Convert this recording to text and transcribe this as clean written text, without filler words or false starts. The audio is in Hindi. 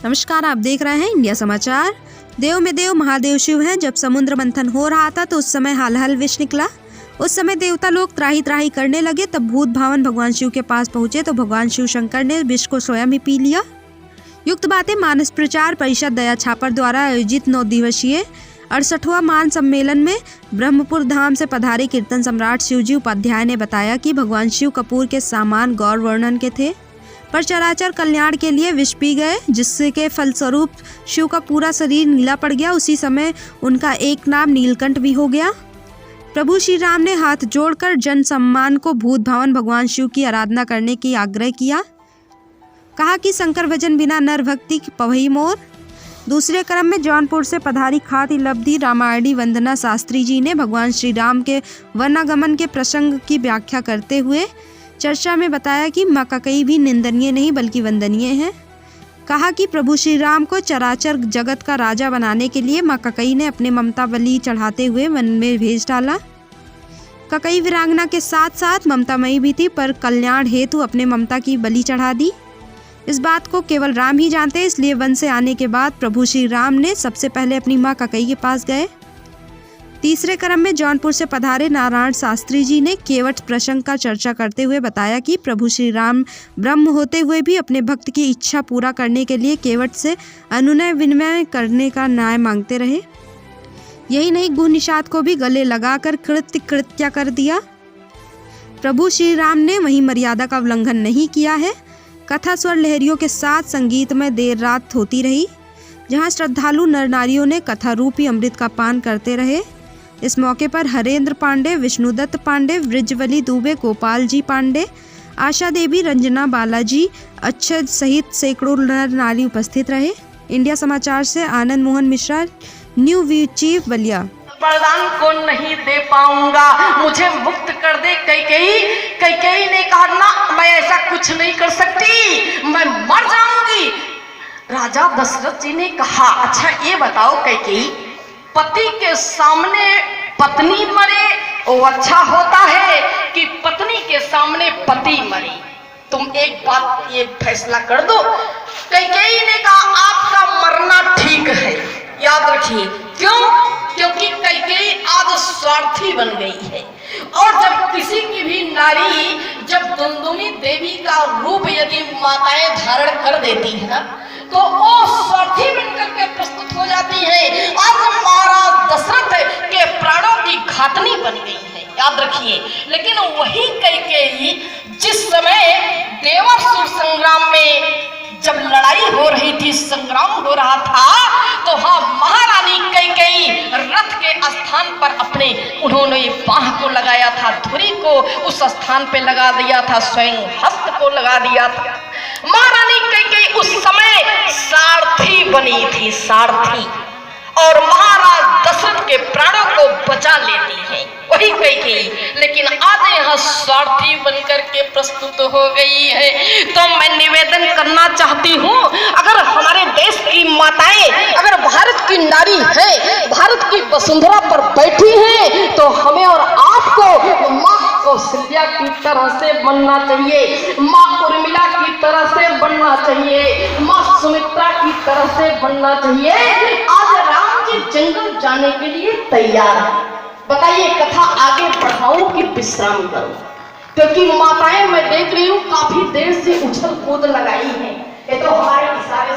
नमस्कार, आप देख रहे हैं इंडिया समाचार। देव में देव महादेव शिव हैं। जब समुद्र मंथन हो रहा था तो उस समय हल हल विष निकला। उस समय देवता लोग त्राही त्राही करने लगे। तब भूत भावन भगवान शिव के पास पहुंचे तो भगवान शिव शंकर ने विष को स्वयं ही पी लिया। युक्त बातें मानस प्रचार परिषद दया छापर द्वारा आयोजित 9 दिवसीय 68वां मान सम्मेलन में ब्रह्मपुर धाम से पधारे कीर्तन सम्राट शिवजी उपाध्याय ने बताया कि भगवान शिव कपूर के सामान गौर वर्णन के थे, पर चराचर कल्याण के लिए विष पी गए, जिसके फलस्वरूप शिव का पूरा शरीर नीला पड़ गया। उसी समय उनका एक नाम नीलकंठ भी हो गया। प्रभु श्री राम ने हाथ जोड़कर जन सम्मान को भूत भावन भगवान शिव की आराधना करने की आग्रह किया। कहा कि शंकर भजन बिना नर भक्ति पवई मोर। दूसरे क्रम में जौनपुर से पधारी खाति लब्धि रामायणी वंदना शास्त्री जी ने भगवान श्री राम के वनागमन के प्रसंग की व्याख्या करते हुए चर्चा में बताया कि माँ कैकेयी भी निंदनीय नहीं बल्कि वंदनीय है। कहा कि प्रभु श्री राम को चराचर जगत का राजा बनाने के लिए माँ कैकेयी ने अपने ममता बलि चढ़ाते हुए वन में भेज डाला। कैकेयी वीरांगना के साथ साथ ममतामयी भी थी, पर कल्याण हेतु अपने ममता की बलि चढ़ा दी। इस बात को केवल राम ही जानते, इसलिए वन से आने के बाद प्रभु श्री राम ने सबसे पहले अपनी माँ कैकेयी के पास गए। तीसरे क्रम में जौनपुर से पधारे नारायण शास्त्री जी ने केवट प्रसंग का चर्चा करते हुए बताया कि प्रभु श्री राम ब्रह्म होते हुए भी अपने भक्त की इच्छा पूरा करने के लिए केवट से अनुनय विनिमय करने का न्याय मांगते रहे। यही नहीं, गुह निषाद को भी गले लगाकर कृत्य कर दिया। प्रभु श्री राम ने वही मर्यादा का उल्लंघन नहीं किया है। कथा स्वर लहरियों के साथ संगीत में देर रात होती रही, जहां श्रद्धालु नर नारियों ने कथा रूपी अमृत का पान करते रहे। इस मौके पर हरेंद्र पांडे, विष्णुदत्त पांडे, वृजवली दुबे, गोपाल जी पांडे, आशा देवी, रंजना बालाजी, अक्षय सहित सैकड़ों नर नारी उपस्थित रहे। इंडिया समाचार से Anand Mohan Mishra, new view chief, Ballia. वरदान को नहीं दे पाऊंगा, मुझे मुक्त कर दे कैकेयी। कैकेयी ने कहा ना, मैं ऐसा कुछ नहीं कर सकती, मैं मर जाऊंगी। राजा दशरथ जी ने कहा, अच्छा ये बताओ कैकेयी, पति के सामने पत्नी मरे वो अच्छा होता है कि पत्नी के सामने पति मरे? तुम एक बात ये फैसला कर दो। कैकेयी ने कहा, आपका मरना ठीक है। याद रखिए, क्यों? क्योंकि कैकेयी आज स्वार्थी बन गई है। और जब किसी की भी नारी जब दुंदुमी देवी का रूप यदि माताएं धारण कर देती है ना, तो वो स्वार्थी बनकर के प्रस्तुत हो जाती है। आज महाराज दशरथ के प्राणों की घातनी बन गई है, याद रखिए। लेकिन वही कैकेयी जिस समय देवासुर संग्राम में जब लड़ाई हो रही थी, संग्राम हो रहा था, तो हाँ, महारानी कैकेयी रथ के स्थान पर अपने उन्होंने बाह को लगाया था, धुरी को उस स्थान पे लगा दिया था, स्वयं हस्त को लगा दिया था। महारानी कैकेयी उस समय सारथी बनी थी, सारथी, और महाराज दशरथ के प्राणों को बचा लेती है वही कैकेयी। लेकिन आज यह स्वार्थी बनकर के प्रस्तुत हो गई है। तो मैं निवेदन करना चाहती हूँ, अगर हमारे देश की माताएं, अगर भारत की नारी है, भारत की वसुंधरा पर बैठी है, तो हमें और आपको माँ कौशल्या की तरह से बनना चाहिए, माँ उर्मिला की तरह से बनना चाहिए, माँ सुमित्रा की तरह से बनना चाहिए। आज राम जी जंगल जाने के लिए तैयार है। बताइए, कथा आगे बढ़ाऊं कि विश्राम करूं? क्योंकि माताएं मैं देख रही हूं काफी देर से उछल कूद लगाई हैं। ये तो हमारे इशारे